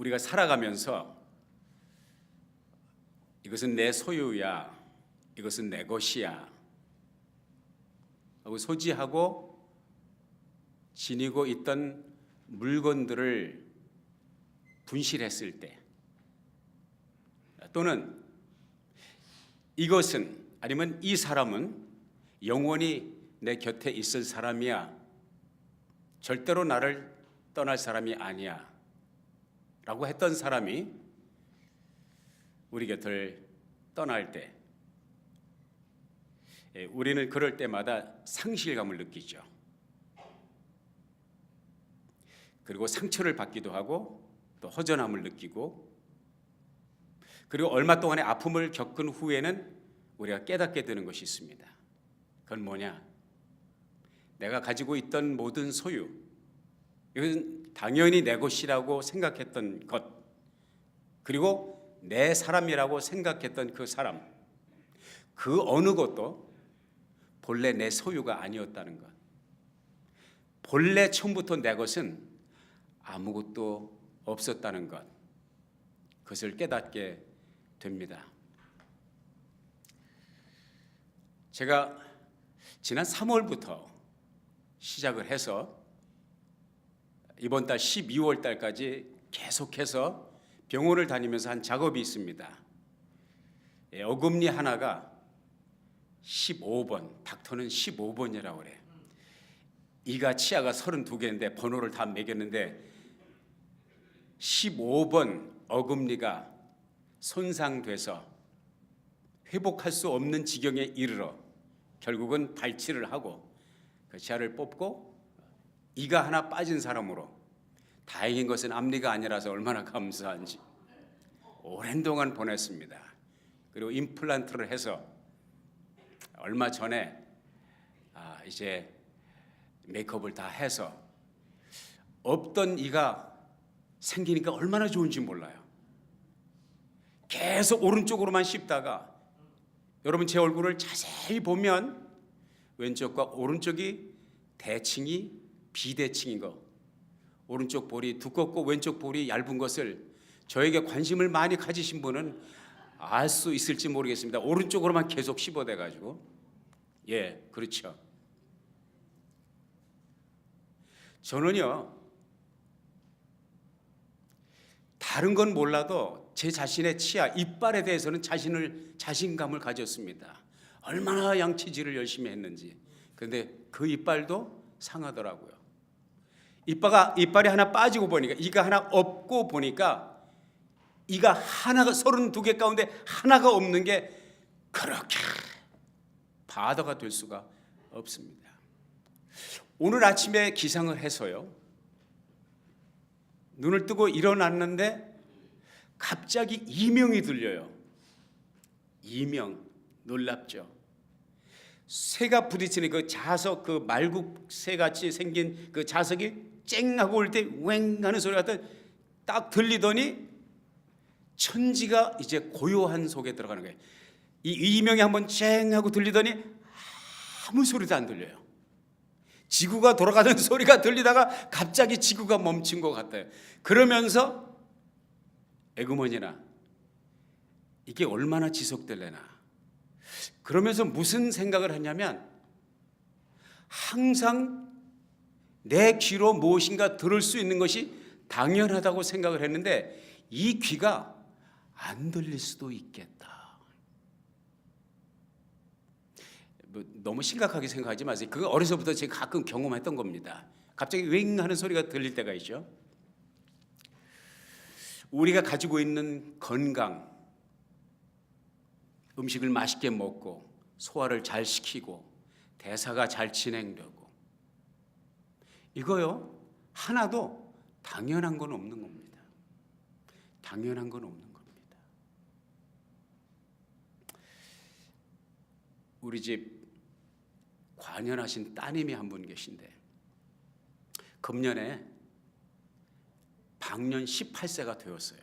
우리가 살아가면서 이것은 내 소유야, 이것은 내 것이야 하고 소지하고 지니고 있던 물건들을 분실했을 때, 또는 이것은, 아니면 이 사람은 영원히 내 곁에 있을 사람이야, 절대로 나를 떠날 사람이 아니야 라고 했던 사람이 우리 곁을 떠날 때, 우리는 그럴 때마다 상실감을 느끼죠. 그리고 상처를 받기도 하고 또 허전함을 느끼고, 그리고 얼마 동안의 아픔을 겪은 후에는 우리가 깨닫게 되는 것이 있습니다. 그건 뭐냐? 내가 가지고 있던 모든 소유, 이것은 당연히 내 것이라고 생각했던 것, 그리고 내 사람이라고 생각했던 그 사람, 그 어느 것도 본래 내 소유가 아니었다는 것, 본래 처음부터 내 것은 아무것도 없었다는 것, 그것을 깨닫게 됩니다. 제가 지난 3월부터 시작을 해서 이번 달 12월 달까지 계속해서 병원을 다니면서 한 작업이 있습니다. 어금니 하나가 15번, 닥터는 15번이라고 그래요. 이가 치아가 32개인데 번호를 다 매겼는데 15번 어금니가 손상돼서 회복할 수 없는 지경에 이르러 결국은 발치를 하고 그 치아를 뽑고 이가 하나 빠진 사람으로, 다행인 것은 앞니가 아니라서 얼마나 감사한지, 오랜 동안 보냈습니다. 그리고 임플란트를 해서 얼마 전에 이제 메이크업을 다 해서 없던 이가 생기니까 얼마나 좋은지 몰라요. 계속 오른쪽으로만 씹다가 여러분 제 얼굴을 자세히 보면 왼쪽과 오른쪽이 대칭이 비대칭인 거, 오른쪽 볼이 두껍고 왼쪽 볼이 얇은 것을 저에게 관심을 많이 가지신 분은 알 수 있을지 모르겠습니다. 오른쪽으로만 계속 씹어대 가지고, 그렇죠. 저는요, 다른 건 몰라도 제 자신의 치아, 이빨에 대해서는 자신감을 가졌습니다. 얼마나 양치질을 열심히 했는지. 그런데 그 이빨도 상하더라고요. 이빨이 하나 빠지고 보니까, 이가 하나 없고 보니까 이가 하나가 32개 가운데 하나가 없는 게 그렇게 바다가 될 수가 없습니다. 오늘 아침에 기상을 해서요, 눈을 뜨고 일어났는데 갑자기 이명이 들려요. 이명, 놀랍죠? 새가 부딪히는 그 자석, 그 말국새같이 생긴 그 자석이 쨍 하고 올 때 웽 하는 소리가 딱 들리더니 천지가 이제 고요한 속에 들어가는 거예요. 이 이명이 한번 쨍 하고 들리더니 아무 소리도 안 들려요. 지구가 돌아가는 소리가 들리다가 갑자기 지구가 멈춘 것 같아요. 그러면서 에그머니나 이게 얼마나 지속될래나, 그러면서 무슨 생각을 하냐면, 항상 내 귀로 무엇인가 들을 수 있는 것이 당연하다고 생각을 했는데 이 귀가 안 들릴 수도 있겠다. 너무 심각하게 생각하지 마세요. 그거 어려서부터 제가 가끔 경험했던 겁니다. 갑자기 웽 하는 소리가 들릴 때가 있죠. 우리가 가지고 있는 건강, 음식을 맛있게 먹고 소화를 잘 시키고 대사가 잘 진행되고, 이거요 하나도 당연한 건 없는 겁니다. 당연한 건 없는 겁니다. 우리 집 관연하신 따님이 한 분 계신데 금년에 방년 18세가 되었어요.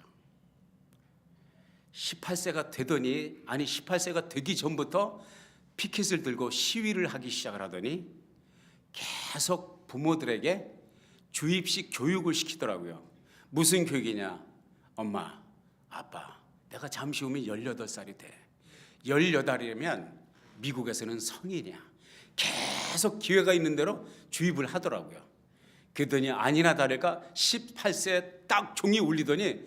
18세가 되더니, 아니 18세가 되기 전부터 피켓을 들고 시위를 하기 시작을 하더니 계속 부모들에게 주입식 교육을 시키더라고요. 무슨 교육이냐? 엄마, 아빠, 내가 잠시 후면 18살이 돼. 18이면 미국에서는 성인이야. 계속 기회가 있는 대로 주입을 하더라고요. 그랬더니 아니나 다를까 18세 딱 종이 울리더니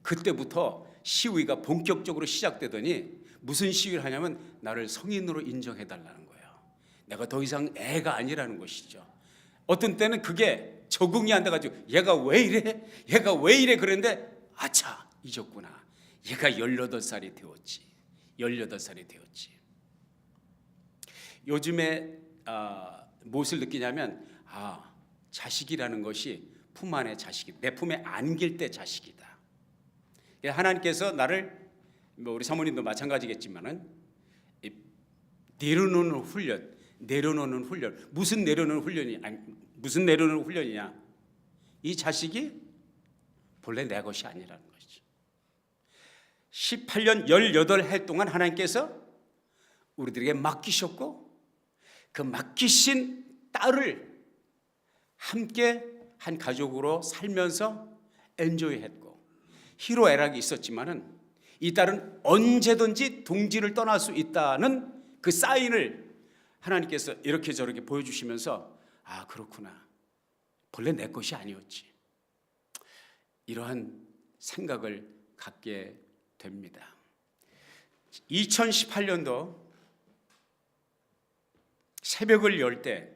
그때부터 시위가 본격적으로 시작되더니 무슨 시위를 하냐면 나를 성인으로 인정해달라는 거예요. 내가 더 이상 애가 아니라는 것이죠. 어떤 때는 그게 적응이 안 돼가지고 얘가 왜 이래? 얘가 왜 이래? 그랬는데 아차, 잊었구나. 얘가 18살이 되었지. 18살이 되었지. 요즘에 무엇을 느끼냐면 자식이라는 것이 품 안의 자식이, 내 품에 안길 때 자식이다. 하나님께서 나를, 우리 사모님도 마찬가지겠지만은 내려놓는 훈련. 무슨 내려놓는 훈련이냐? 이 자식이 본래 내 것이 아니라는 것이죠. 18년 18해 동안 하나님께서 우리들에게 맡기셨고 그 맡기신 딸을 함께 한 가족으로 살면서 엔조이했고 희로애락이 있었지만은 이 딸은 언제든지 동지를 떠날 수 있다는 그 사인을 하나님께서 이렇게 저렇게 보여주시면서 그렇구나. 본래 내 것이 아니었지. 이러한 생각을 갖게 됩니다. 2018년도 새벽을 열 때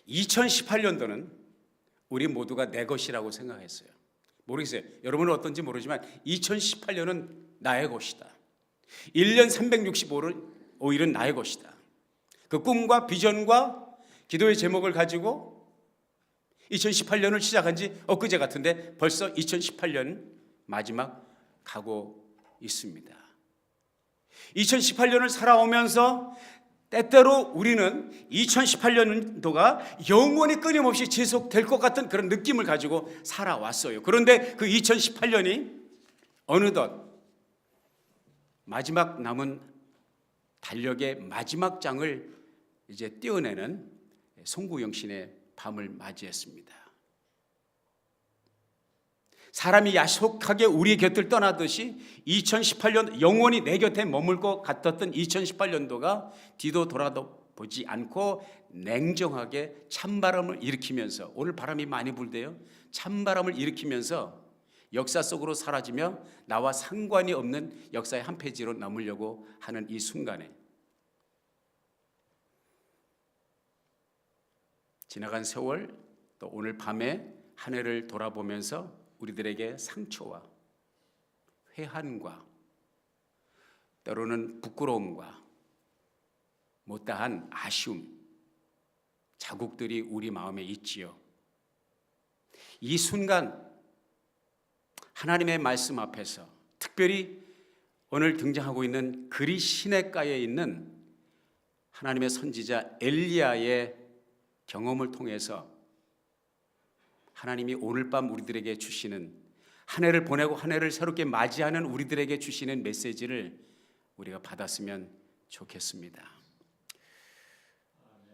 2018년도는 우리 모두가 내 것이라고 생각했어요. 모르겠어요. 여러분은 어떤지 모르지만 2018년은 나의 것이다. 1년 365일은 나의 것이다. 그 꿈과 비전과 기도의 제목을 가지고 2018년을 시작한 지 엊그제 같은데 벌써 2018년 마지막 가고 있습니다. 2018년을 살아오면서 때때로 우리는 2018년도가 영원히 끊임없이 지속될 것 같은 그런 느낌을 가지고 살아왔어요. 그런데 그 2018년이 어느덧 마지막 남은 달력의 마지막 장을 이제 떼어내는 송구영신의 밤을 맞이했습니다. 사람이 야속하게 우리 곁을 떠나듯이 2018년 영원히 내 곁에 머물 것 같았던 2018년도가 뒤도 돌아도 보지 않고 냉정하게 찬바람을 일으키면서, 오늘 바람이 많이 불대요. 찬바람을 일으키면서 역사 속으로 사라지며 나와 상관이 없는 역사의 한 페이지로 남으려고 하는 이 순간에 지나간 세월, 또 오늘 밤에 한 해를 돌아보면서 우리들에게 상처와 회한과 때로는 부끄러움과 못다한 아쉬움, 자국들이 우리 마음에 있지요. 이 순간 하나님의 말씀 앞에서, 특별히 오늘 등장하고 있는 그리 시냇가에 있는 하나님의 선지자 엘리야의 경험을 통해서 하나님이 오늘 밤 우리들에게 주시는, 한 해를 보내고 한 해를 새롭게 맞이하는 우리들에게 주시는 메시지를 우리가 받았으면 좋겠습니다.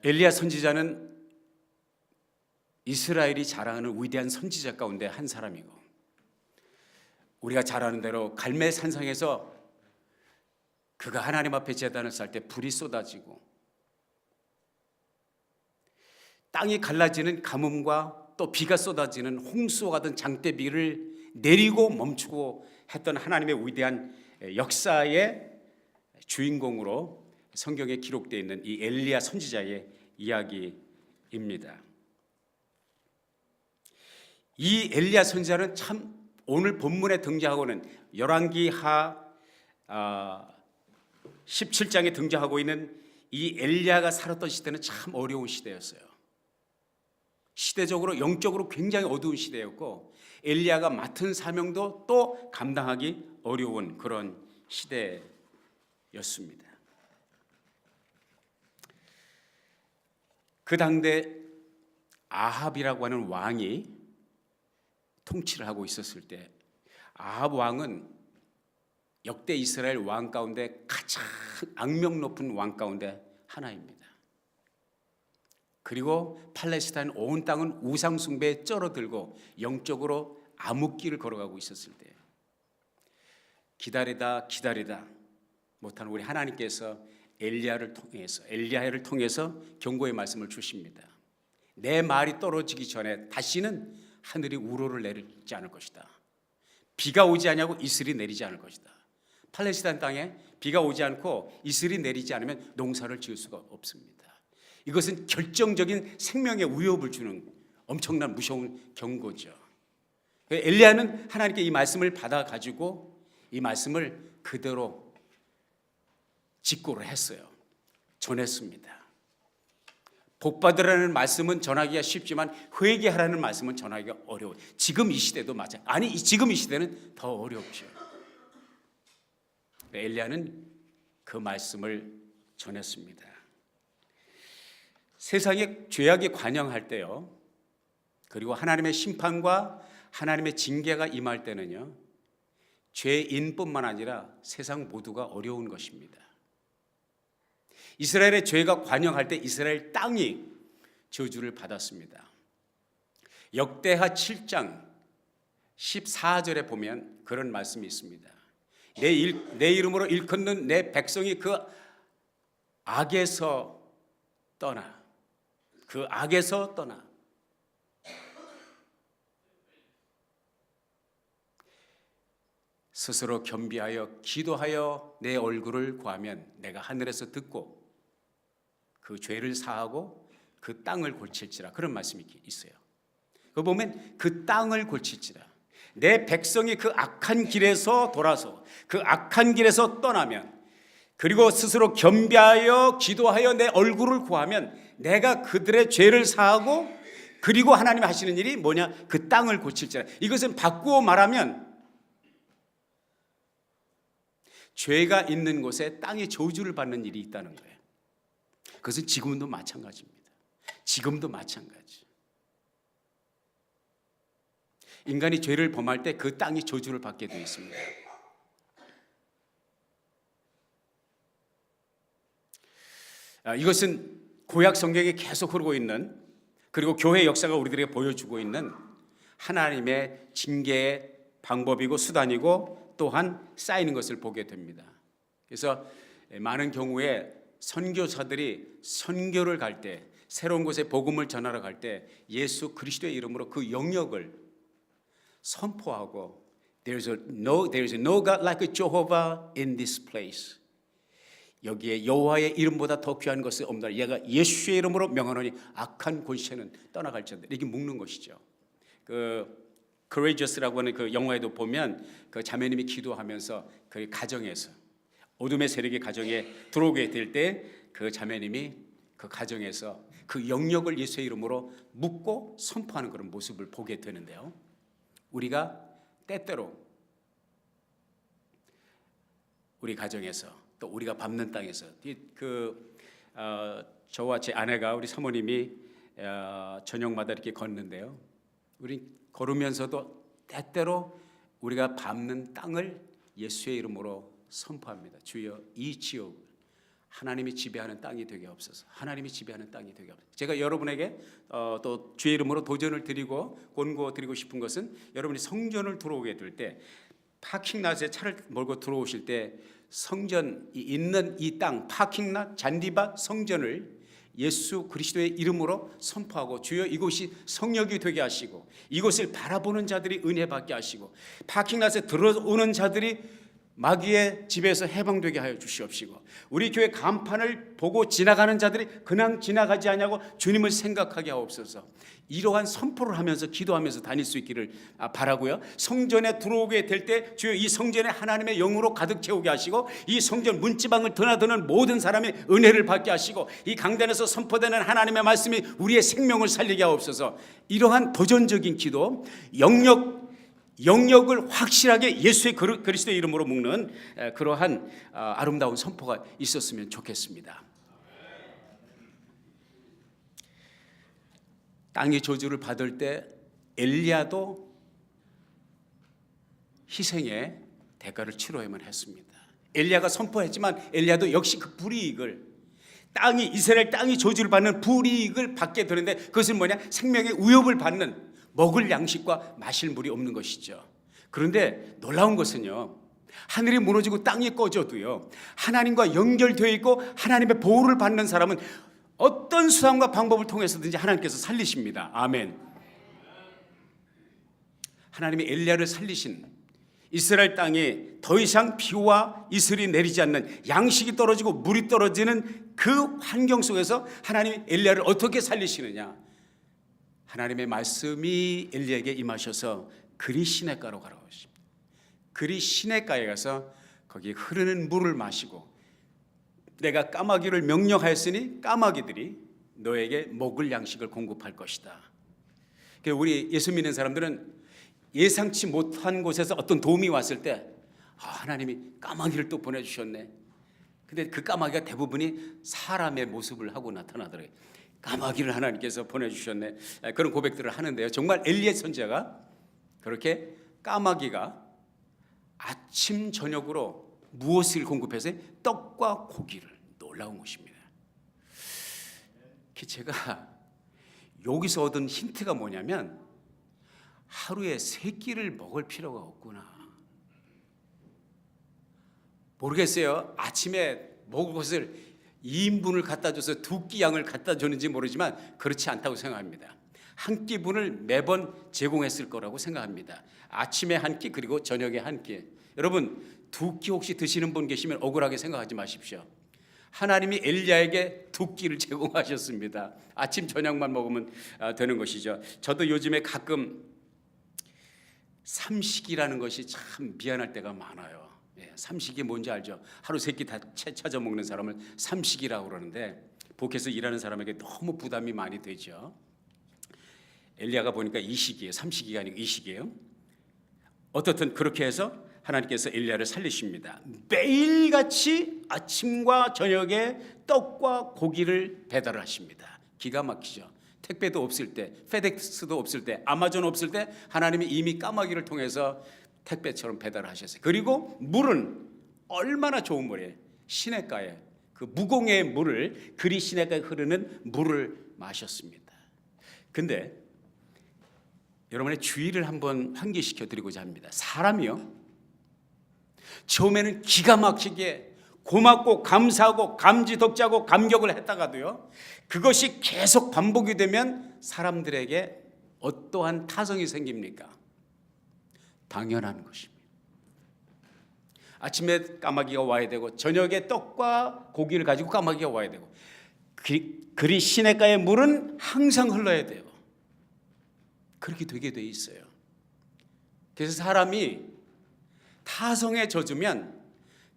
엘리야 선지자는 이스라엘이 자랑하는 위대한 선지자 가운데 한 사람이고, 우리가 잘 아는 대로 갈멜 산상에서 그가 하나님 앞에 제단을 쌓을 때 불이 쏟아지고 땅이 갈라지는 가뭄과 또 비가 쏟아지는 홍수와 같은 장대비를 내리고 멈추고 했던 하나님의 위대한 역사의 주인공으로 성경에 기록되어 있는 이 엘리야 선지자의 이야기입니다. 이 엘리야 선지자는 참 오늘 본문에 등장하고는 열왕기하 17장에 등장하고 있는 이 엘리야가 살았던 시대는 참 어려운 시대였어요. 시대적으로 영적으로 굉장히 어두운 시대였고 엘리야가 맡은 사명도 또 감당하기 어려운 그런 시대였습니다. 그 당대 아합이라고 하는 왕이 통치를 하고 있었을 때, 아합 왕은 역대 이스라엘 왕 가운데 가장 악명 높은 왕 가운데 하나입니다. 그리고 팔레스타인 온 땅은 우상 숭배에 쩔어들고 영적으로 암흑길을 걸어가고 있었을 때 기다리다 못한 우리 하나님께서 엘리야를 통해서 경고의 말씀을 주십니다. 내 말이 떨어지기 전에 다시는 하늘이 우로를 내리지 않을 것이다. 비가 오지 않냐고 이슬이 내리지 않을 것이다. 팔레스타인 땅에 비가 오지 않고 이슬이 내리지 않으면 농사를 지을 수가 없습니다. 이것은 결정적인 생명의 위협을 주는 엄청난 무서운 경고죠. 엘리야는 하나님께 이 말씀을 받아가지고 이 말씀을 그대로 직고를 했어요. 전했습니다. 복받으라는 말씀은 전하기가 쉽지만 회개하라는 말씀은 전하기가 어려워요. 지금 이 시대도 지금 이 시대는 더 어렵죠. 엘리야는 그 말씀을 전했습니다. 세상에 죄악이 관영할 때요, 그리고 하나님의 심판과 하나님의 징계가 임할 때는요, 죄인뿐만 아니라 세상 모두가 어려운 것입니다. 이스라엘의 죄가 관영할 때 이스라엘 땅이 저주를 받았습니다. 역대하 7장 14절에 보면 그런 말씀이 있습니다. 내 이름으로 일컫는 내 백성이 그 악에서 떠나 스스로 겸비하여 기도하여 내 얼굴을 구하면 내가 하늘에서 듣고 그 죄를 사하고 그 땅을 고칠지라, 그런 말씀이 있어요. 그거 보면 그 땅을 고칠지라, 내 백성이 그 악한 길에서 돌아서 그 악한 길에서 떠나면, 그리고 스스로 겸비하여 기도하여 내 얼굴을 구하면 내가 그들의 죄를 사하고, 그리고 하나님이 하시는 일이 뭐냐? 그 땅을 고칠지라. 이것은 바꾸어 말하면 죄가 있는 곳에 땅이 저주를 받는 일이 있다는 거예요. 그것은 지금도 마찬가지입니다. 지금도 마찬가지. 인간이 죄를 범할 때 그 땅이 저주를 받게 되어 있습니다. 이것은 구약 성경에 계속 흐르고 있는, 그리고 교회 역사가 우리들에게 보여주고 있는 하나님의 징계의 방법이고 수단이고 또한 쌓이는 것을 보게 됩니다. 그래서 많은 경우에 선교사들이 선교를 갈 때, 새로운 곳에 복음을 전하러 갈 때 예수 그리스도의 이름으로 그 영역을 선포하고 There is no God like Jehovah in this place. 여기에 여호와의 이름보다 더 귀한 것이 없다. 얘가 예수의 이름으로 명하노니 악한 권세는 떠나갈지어다. 이렇게 묶는 것이죠. Courageous라고 하는 그 영화에도 보면 그 자매님이 기도하면서 그 가정에서 어둠의 세력이 가정에 들어오게 될 때 그 자매님이 그 가정에서 그 영역을 예수의 이름으로 묶고 선포하는 그런 모습을 보게 되는데요. 우리가 때때로 우리 가정에서 또 우리가 밟는 땅에서 저와 제 아내가 우리 사모님이 저녁마다 이렇게 걷는데요. 우리 걸으면서도 때때로 우리가 밟는 땅을 예수의 이름으로 선포합니다. 주여 이 지역 하나님이 지배하는 땅이 되게 없어서, 하나님이 지배하는 땅이 되게 없어서. 제가 여러분에게 또 주의 이름으로 도전을 드리고 권고드리고 싶은 것은, 여러분이 성전을 들어오게 될 때 파킹랏에 차를 몰고 들어오실 때 성전이 있는 이 땅, 파킹랏, 잔디밭, 성전을 예수 그리스도의 이름으로 선포하고 주여 이곳이 성역이 되게 하시고, 이곳을 바라보는 자들이 은혜 받게 하시고, 파킹랏에 들어오는 자들이 마귀의 집에서 해방되게 하여 주시옵시고, 우리 교회 간판을 보고 지나가는 자들이 그냥 지나가지 않냐고 주님을 생각하게 하옵소서. 이러한 선포를 하면서 기도하면서 다닐 수 있기를 바라고요. 성전에 들어오게 될 때 주여 이 성전에 하나님의 영으로 가득 채우게 하시고, 이 성전 문지방을 드나드는 모든 사람이 은혜를 받게 하시고, 이 강단에서 선포되는 하나님의 말씀이 우리의 생명을 살리게 하옵소서. 이러한 도전적인 기도, 영역을 확실하게 예수의 그리스도의 이름으로 묶는 그러한 아름다운 선포가 있었으면 좋겠습니다. 땅의 저주를 받을 때 엘리야도 희생의 대가를 치러야만 했습니다. 엘리야가 선포했지만 엘리야도 역시 그 불이익을, 이스라엘 땅이 저주를 받는 불이익을 받게 되는데, 그것은 뭐냐? 생명의 위협을 받는, 먹을 양식과 마실 물이 없는 것이죠. 그런데 놀라운 것은요, 하늘이 무너지고 땅이 꺼져도요, 하나님과 연결되어 있고 하나님의 보호를 받는 사람은 어떤 수단과 방법을 통해서든지 하나님께서 살리십니다. 아멘. 하나님이 엘리야를 살리신, 이스라엘 땅에 더 이상 비와 이슬이 내리지 않는, 양식이 떨어지고 물이 떨어지는 그 환경 속에서 하나님이 엘리야를 어떻게 살리시느냐? 하나님의 말씀이 엘리야에게 임하셔서 그리 시냇가로 가라고 하십니다. 그리 시냇가에 가서 거기 흐르는 물을 마시고, 내가 까마귀를 명령하였으니 까마귀들이 너에게 먹을 양식을 공급할 것이다. 우리 예수 믿는 사람들은 예상치 못한 곳에서 어떤 도움이 왔을 때 하나님이 까마귀를 또 보내주셨네. 근데 그 까마귀가 대부분이 사람의 모습을 하고 나타나더래요. 까마귀를 하나님께서 보내주셨네. 그런 고백들을 하는데요, 정말 엘리야 선지자가 그렇게 까마귀가 아침 저녁으로 무엇을 공급해서 떡과 고기를, 놀라운 것입니다. 제가 여기서 얻은 힌트가 뭐냐면, 하루에 3끼를 먹을 필요가 없구나. 모르겠어요. 아침에 먹을 것을 2인분을 갖다 줘서 2끼 양을 갖다 줬는지 모르지만 그렇지 않다고 생각합니다. 한 끼분을 매번 제공했을 거라고 생각합니다. 아침에 한 끼, 그리고 저녁에 한 끼. 여러분, 2끼 혹시 드시는 분 계시면 억울하게 생각하지 마십시오. 하나님이 엘리야에게 2끼를 제공하셨습니다. 아침 저녁만 먹으면 되는 것이죠. 저도 요즘에 가끔 삼식이라는 것이 참 미안할 때가 많아요. 삼식이 뭔지 알죠? 하루 3끼 다 찾아 먹는 사람을 삼식이라고 그러는데, 복에서 일하는 사람에게 너무 부담이 많이 되죠. 엘리야가 보니까 이식이에요. 삼식이가 아니고 이식이에요. 어떻든 그렇게 해서 하나님께서 엘리야를 살리십니다. 매일같이 아침과 저녁에 떡과 고기를 배달을 하십니다. 기가 막히죠. 택배도 없을 때, 페덱스도 없을 때, 아마존 없을 때 하나님이 이미 까마귀를 통해서 택배처럼 배달을 하셨어요. 그리고 물은 얼마나 좋은 물이에요. 시냇가에 그 무공의 물을, 그리 시냇가에 흐르는 물을 마셨습니다. 근데 여러분의 주의를 한번 환기시켜 드리고자 합니다. 사람이요, 처음에는 기가 막히게 고맙고 감사하고 감지덕지하고 감격을 했다가도요, 그것이 계속 반복이 되면 사람들에게 어떠한 타성이 생깁니까? 당연한 것입니다. 아침에 까마귀가 와야 되고 저녁에 떡과 고기를 가지고 까마귀가 와야 되고, 그리 시냇가의 물은 항상 흘러야 돼요. 그렇게 되게 돼 있어요. 그래서 사람이 타성에 젖으면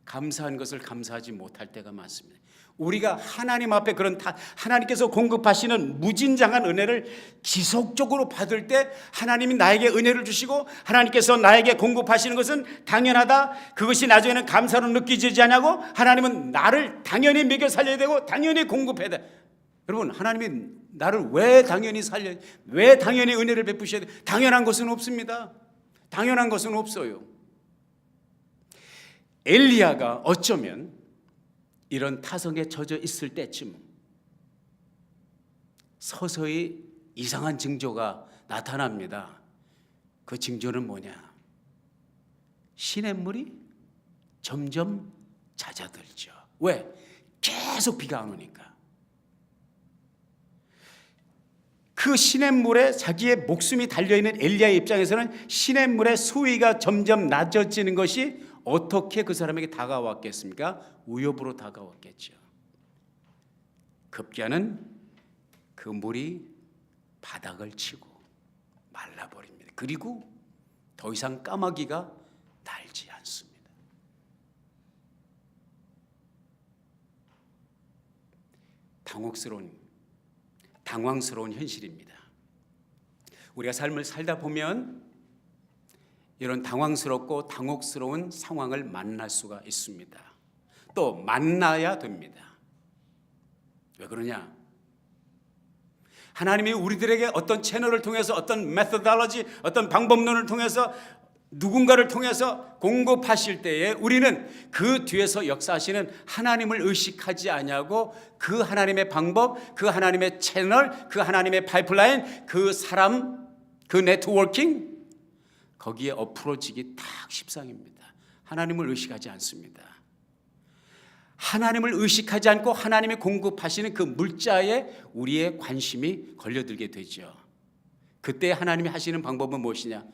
감사한 것을 감사하지 못할 때가 많습니다. 우리가 하나님 앞에 그런 하나님께서 공급하시는 무진장한 은혜를 지속적으로 받을 때, 하나님이 나에게 은혜를 주시고 하나님께서 나에게 공급하시는 것은 당연하다, 그것이 나중에는 감사로 느껴지지 않냐고, 하나님은 나를 당연히 먹여 살려야 되고 당연히 공급해야 돼. 여러분, 하나님이 나를 왜 당연히 왜 당연히 은혜를 베푸셔야 돼? 당연한 것은 없습니다. 당연한 것은 없어요. 엘리야가 어쩌면 이런 타성에 젖어 있을 때쯤 서서히 이상한 징조가 나타납니다. 그 징조는 뭐냐? 시냇물이 점점 잦아들죠. 왜? 계속 비가 안 오니까. 그 시냇물에 자기의 목숨이 달려있는 엘리야의 입장에서는 시냇물의 수위가 점점 낮아지는 것이 어떻게 그 사람에게 다가왔겠습니까? 위협으로 다가왔겠죠. 급기야는 그 물이 바닥을 치고 말라버립니다. 그리고 더 이상 까마귀가 날지 않습니다. 당황스러운 현실입니다. 우리가 삶을 살다 보면 이런 당황스럽고 당혹스러운 상황을 만날 수가 있습니다. 또 만나야 됩니다. 왜 그러냐? 하나님이 우리들에게 어떤 채널을 통해서, 어떤 메소달러지, 어떤 방법론을 통해서, 누군가를 통해서 공급하실 때에 우리는 그 뒤에서 역사하시는 하나님을 의식하지 아니하고 그 하나님의 방법, 그 하나님의 채널, 그 하나님의 파이프라인, 그 사람, 그 네트워킹, 거기에 엎으러지기 딱 십상입니다. 하나님을 의식하지 않습니다. 하나님을 의식하지 않고 하나님이 공급하시는 그 물자에 우리의 관심이 걸려들게 되죠. 그때 하나님이 하시는 방법은 무엇이냐?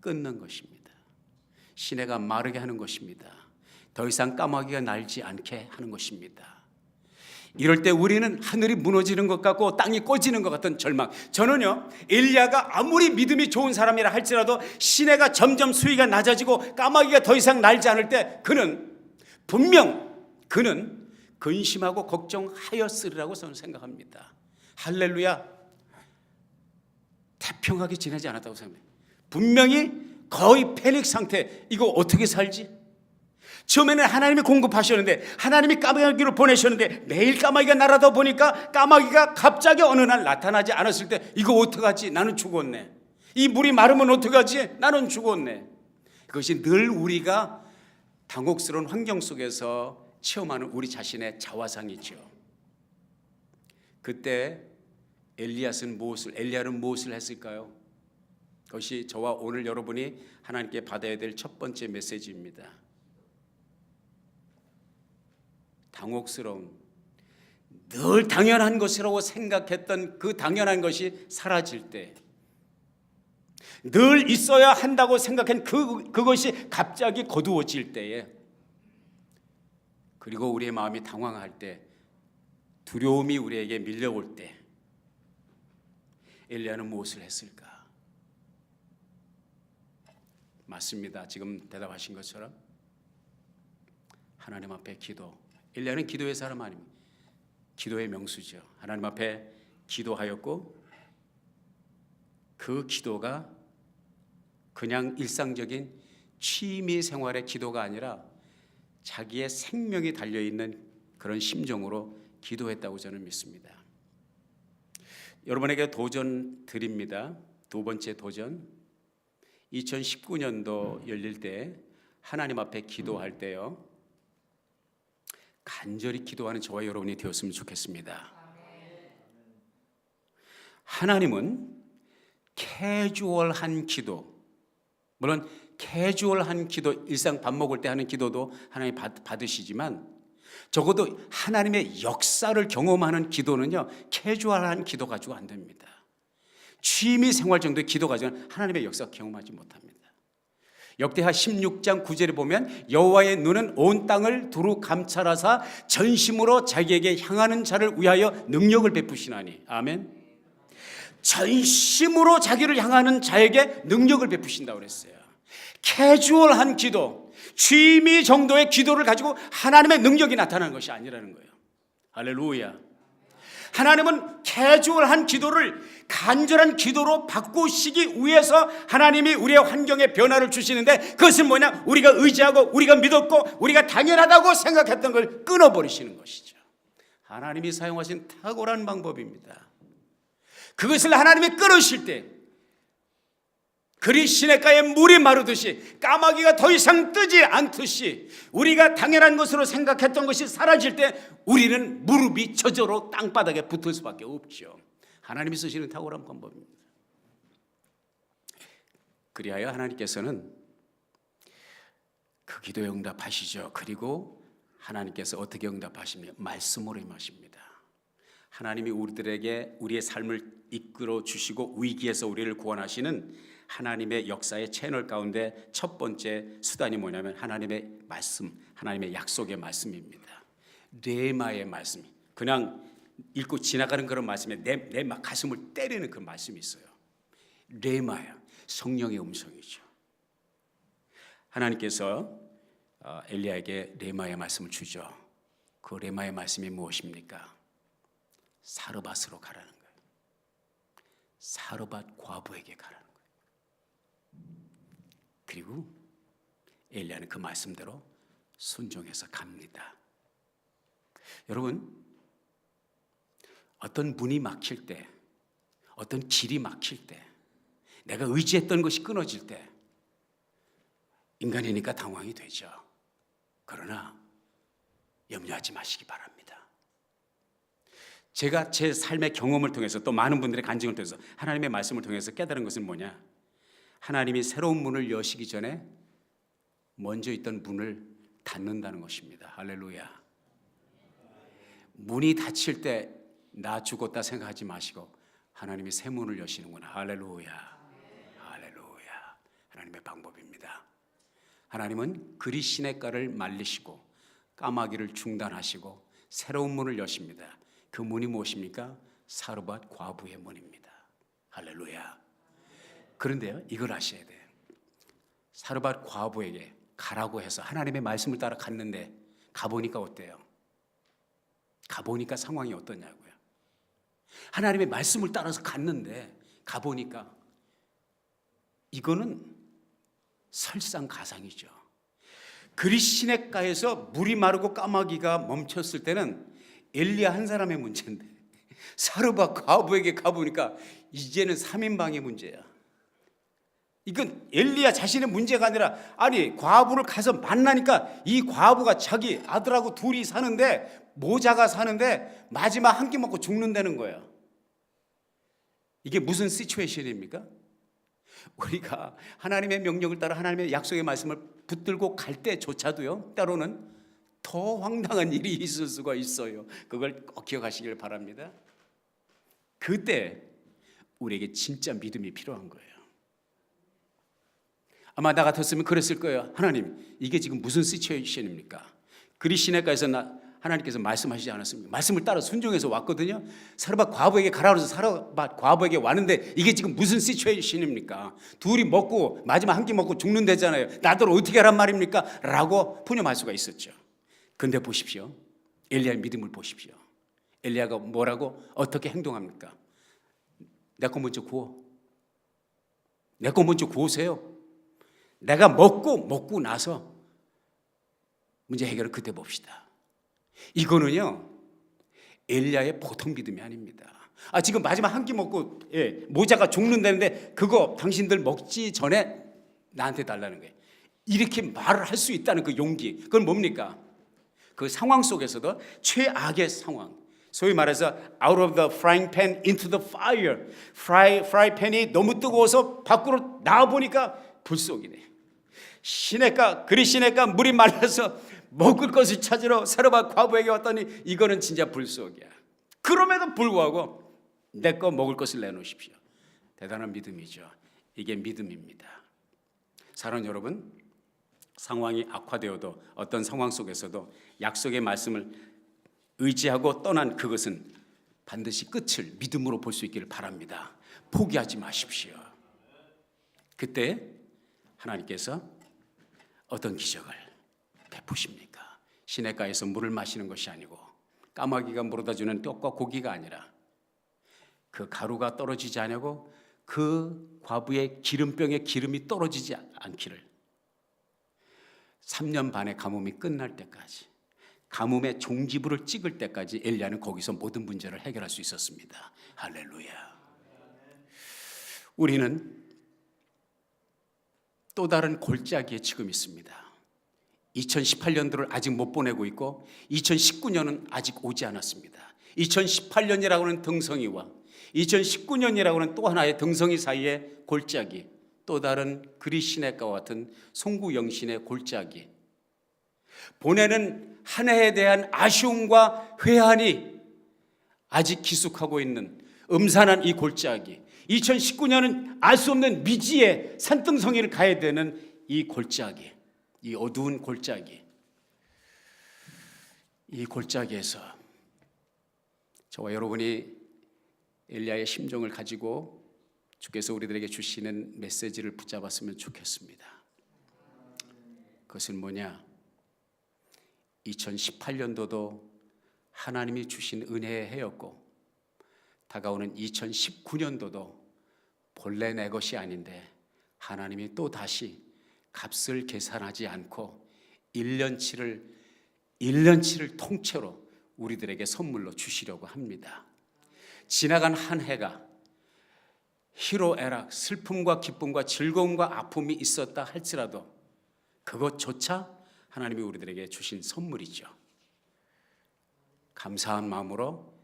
끊는 것입니다. 시내가 마르게 하는 것입니다. 더 이상 까마귀가 날지 않게 하는 것입니다. 이럴 때 우리는 하늘이 무너지는 것 같고 땅이 꺼지는 것 같은 절망. 저는요, 엘리야가 아무리 믿음이 좋은 사람이라 할지라도 시내가 점점 수위가 낮아지고 까마귀가 더 이상 날지 않을 때 그는 근심하고 걱정하였으리라고 저는 생각합니다. 할렐루야. 태평하게 지내지 않았다고 생각합니다. 분명히 거의 패닉 상태. 이거 어떻게 살지? 처음에는 하나님이 공급하셨는데, 하나님이 까마귀를 보내셨는데 매일 까마귀가 날아다 보니까 까마귀가 갑자기 어느 날 나타나지 않았을 때 이거 어떡하지? 나는 죽었네. 이 물이 마르면 어떡하지? 나는 죽었네. 그것이 늘 우리가 당혹스러운 환경 속에서 체험하는 우리 자신의 자화상이죠. 그때 엘리야는 무엇을 했을까요? 그것이 저와 오늘 여러분이 하나님께 받아야 될 첫 번째 메시지입니다. 당혹스러운, 늘 당연한 것이라고 생각했던 그 당연한 것이 사라질 때, 늘 있어야 한다고 생각한 그것이 갑자기 거두어질 때에, 그리고 우리의 마음이 당황할 때, 두려움이 우리에게 밀려올 때 엘리야는 무엇을 했을까? 맞습니다. 지금 대답하신 것처럼 하나님 앞에 기도. 엘리야는 기도의 사람 아닙니까? 기도의 명수죠. 하나님 앞에 기도하였고, 그 기도가 그냥 일상적인 취미 생활의 기도가 아니라 자기의 생명이 달려있는 그런 심정으로 기도했다고 저는 믿습니다. 여러분에게 도전 드립니다. 두 번째 도전. 2019년도 열릴 때 하나님 앞에 기도할 때요, 간절히 기도하는 저와 여러분이 되었으면 좋겠습니다. 하나님은 캐주얼한 기도, 물론 캐주얼한 기도, 일상 밥 먹을 때 하는 기도도 하나님 받으시지만 적어도 하나님의 역사를 경험하는 기도는요, 캐주얼한 기도 가지고 안 됩니다. 취미 생활 정도의 기도 가지고는 하나님의 역사 경험하지 못합니다. 역대하 16장 9절에 보면 여호와의 눈은 온 땅을 두루 감찰하사 전심으로 자기에게 향하는 자를 위하여 능력을 베푸시나니. 아멘. 전심으로 자기를 향하는 자에게 능력을 베푸신다고 그랬어요. 캐주얼한 기도, 취미 정도의 기도를 가지고 하나님의 능력이 나타나는 것이 아니라는 거예요. 할렐루야. 하나님은 캐주얼한 기도를 간절한 기도로 바꾸시기 위해서 하나님이 우리의 환경에 변화를 주시는데, 그것은 뭐냐? 우리가 의지하고 우리가 믿었고 우리가 당연하다고 생각했던 걸 끊어버리시는 것이죠. 하나님이 사용하신 탁월한 방법입니다. 그것을 하나님이 끊으실 때, 그리 시냇가에 물이 마르듯이 까마귀가 더 이상 뜨지 않듯이 우리가 당연한 것으로 생각했던 것이 사라질 때 우리는 무릎이 저절로 땅바닥에 붙을 수밖에 없죠. 하나님이 쓰시는 탁월한 방법입니다. 그리하여 하나님께서는 그 기도에 응답하시죠. 그리고 하나님께서 어떻게 응답하십니까? 말씀으로 임하십니다. 하나님이 우리들에게 우리의 삶을 이끌어 주시고 위기에서 우리를 구원하시는 하나님의 역사의 채널 가운데 첫 번째 수단이 뭐냐면 하나님의 말씀, 하나님의 약속의 말씀입니다. 레마의 말씀, 그냥 읽고 지나가는 그런 말씀에 내 가슴을 때리는 그 말씀이 있어요. 레마야, 성령의 음성이죠. 하나님께서 엘리야에게 레마의 말씀을 주죠. 그 레마의 말씀이 무엇입니까? 사르밧으로 가라는 거예요. 사르밧 과부에게 가라는 거예요. 그리고 엘리야는 그 말씀대로 순종해서 갑니다. 여러분, 어떤 문이 막힐 때, 어떤 길이 막힐 때, 내가 의지했던 것이 끊어질 때 인간이니까 당황이 되죠. 그러나 염려하지 마시기 바랍니다. 제가 제 삶의 경험을 통해서 또 많은 분들의 간증을 통해서 하나님의 말씀을 통해서 깨달은 것은 뭐냐? 하나님이 새로운 문을 여시기 전에 먼저 있던 문을 닫는다는 것입니다. 할렐루야. 문이 닫힐 때 나 죽었다 생각하지 마시고 하나님이 새 문을 여시는구나. 할렐루야. 할렐루야. 하나님의 방법입니다. 하나님은 그리 시냇가를 말리시고 까마귀를 중단하시고 새로운 문을 여십니다. 그 문이 무엇입니까? 사르밧 과부의 문입니다. 할렐루야. 그런데요, 이걸 아셔야 돼요. 사르밧 과부에게 가라고 해서 하나님의 말씀을 따라 갔는데 가보니까 어때요? 가보니까 상황이 어떠냐고요. 하나님의 말씀을 따라서 갔는데 가보니까 이거는 설상가상이죠. 그리 시냇가에서 물이 마르고 까마귀가 멈췄을 때는 엘리야 한 사람의 문제인데 사르밧 과부에게 가보니까 이제는 3인방의 문제야. 이건 엘리야 자신의 문제가 아니라, 아니 과부를 가서 만나니까 이 과부가 자기 아들하고 둘이 사는데, 모자가 사는데 마지막 한 끼 먹고 죽는다는 거예요. 이게 무슨 시츄에이션입니까? 우리가 하나님의 명령을 따라 하나님의 약속의 말씀을 붙들고 갈 때조차도요, 때로는 더 황당한 일이 있을 수가 있어요. 그걸 꼭 기억하시길 바랍니다. 그때 우리에게 진짜 믿음이 필요한 거예요. 아마 나 같았으면 그랬을 거예요. 하나님, 이게 지금 무슨 시츄에이션입니까? 그리 시냇가에서 하나님께서 말씀하시지 않았습니까? 말씀을 따라 순종해서 왔거든요. 사르밧 과부에게 가라고 해서 사르밧 과부에게 왔는데 이게 지금 무슨 시츄에이션입니까? 둘이 먹고 마지막 한 끼 먹고 죽는다잖아요. 나들 어떻게 하란 말입니까? 라고 푸념할 수가 있었죠. 근데 보십시오. 엘리야의 믿음을 보십시오. 엘리야가 뭐라고 어떻게 행동합니까? 내 거 먼저 구워. 내 거 먼저 구우세요. 내가 먹고 나서 문제 해결을 그때 봅시다. 이거는요, 엘리야의 보통 믿음이 아닙니다. 지금 마지막 한 끼 먹고 모자가 죽는다는데 그거 당신들 먹지 전에 나한테 달라는 거예요. 이렇게 말을 할 수 있다는 그 용기, 그건 뭡니까? 그 상황 속에서도 최악의 상황, 소위 말해서 out of the frying pan into the fire, 프라이팬이 너무 뜨거워서 밖으로 나와보니까 불 속이네. 그리 시냇가 물이 말라서 먹을 것을 찾으러 사르밧 과부에게 왔더니 이거는 진짜 불 속이야. 그럼에도 불구하고 내 거 먹을 것을 내놓으십시오. 대단한 믿음이죠. 이게 믿음입니다. 사랑하는 여러분, 상황이 악화되어도 어떤 상황 속에서도 약속의 말씀을 의지하고 떠난 그것은 반드시 끝을 믿음으로 볼 수 있기를 바랍니다. 포기하지 마십시오. 그때 하나님께서 어떤 기적을 베푸십니까? 시냇가에서 물을 마시는 것이 아니고 까마귀가 물어다 주는 떡과 고기가 아니라 그 가루가 떨어지지 않고 그 과부의 기름병에 기름이 떨어지지 않기를 3년 반의 가뭄이 끝날 때까지, 가뭄의 종지부를 찍을 때까지 엘리야는 거기서 모든 문제를 해결할 수 있었습니다. 할렐루야. 우리는 또 다른 골짜기에 지금 있습니다. 2018년도를 아직 못 보내고 있고 2019년은 아직 오지 않았습니다. 2018년이라고 하는 등성이와 2019년이라고 하는 또 하나의 등성이 사이의 골짜기, 또 다른 그리 시냇가와 같은 송구영신의 골짜기, 보내는 한 해에 대한 아쉬움과 회한이 아직 기숙하고 있는 음산한 이 골짜기, 2019년은 알 수 없는 미지의 산등성이를 가야 되는 이 골짜기, 이 어두운 골짜기, 이 골짜기에서 저와 여러분이 엘리야의 심정을 가지고 주께서 우리들에게 주시는 메시지를 붙잡았으면 좋겠습니다. 그것은 뭐냐? 2018년도도 하나님이 주신 은혜의 해였고 다가오는 2019년도도 본래 내 것이 아닌데 하나님이 또 다시 값을 계산하지 않고 1년치를 통째로 우리들에게 선물로 주시려고 합니다. 지나간 한 해가 희로애락, 슬픔과 기쁨과 즐거움과 아픔이 있었다 할지라도 그것조차 하나님이 우리들에게 주신 선물이죠. 감사한 마음으로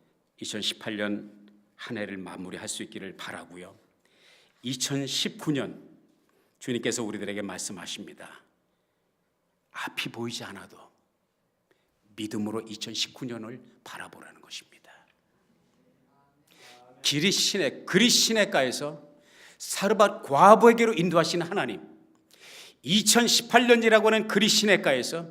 2018년 한 해를 마무리할 수 있기를 바라고요. 2019년 주님께서 우리들에게 말씀하십니다. 앞이 보이지 않아도 믿음으로 2019년을 바라보라는 것입니다. 그리 시냇가에서 사르밧 과부에게로 인도하신 하나님, 2018년이라고 하는 그리 시냇가에서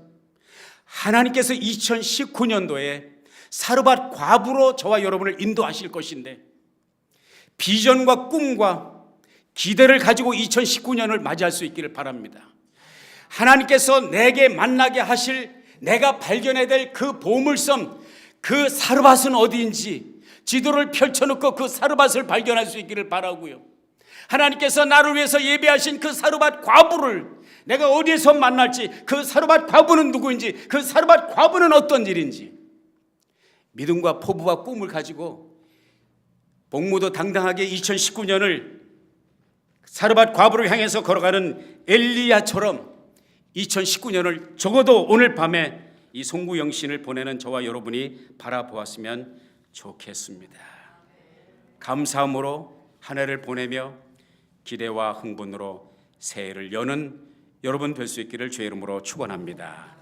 하나님께서 2019년도에 사르밧 과부로 저와 여러분을 인도하실 것인데, 비전과 꿈과 기대를 가지고 2019년을 맞이할 수 있기를 바랍니다. 하나님께서 내게 만나게 하실, 내가 발견해야 될 그 보물섬, 그 사르밧은 어디인지 지도를 펼쳐놓고 그 사르밧을 발견할 수 있기를 바라고요. 하나님께서 나를 위해서 예배하신 그 사르밧 과부를 내가 어디에서 만날지, 그 사르밧 과부는 누구인지, 그 사르밧 과부는 어떤 일인지, 믿음과 포부와 꿈을 가지고 복무도 당당하게 2019년을 사르밧 과부를 향해서 걸어가는 엘리야처럼 2019년을 적어도 오늘 밤에 이 송구 영신을 보내는 저와 여러분이 바라보았으면 좋겠습니다. 감사함으로 한 해를 보내며 기대와 흥분으로 새해를 여는 여러분 될 수 있기를 주의 이름으로 축원합니다.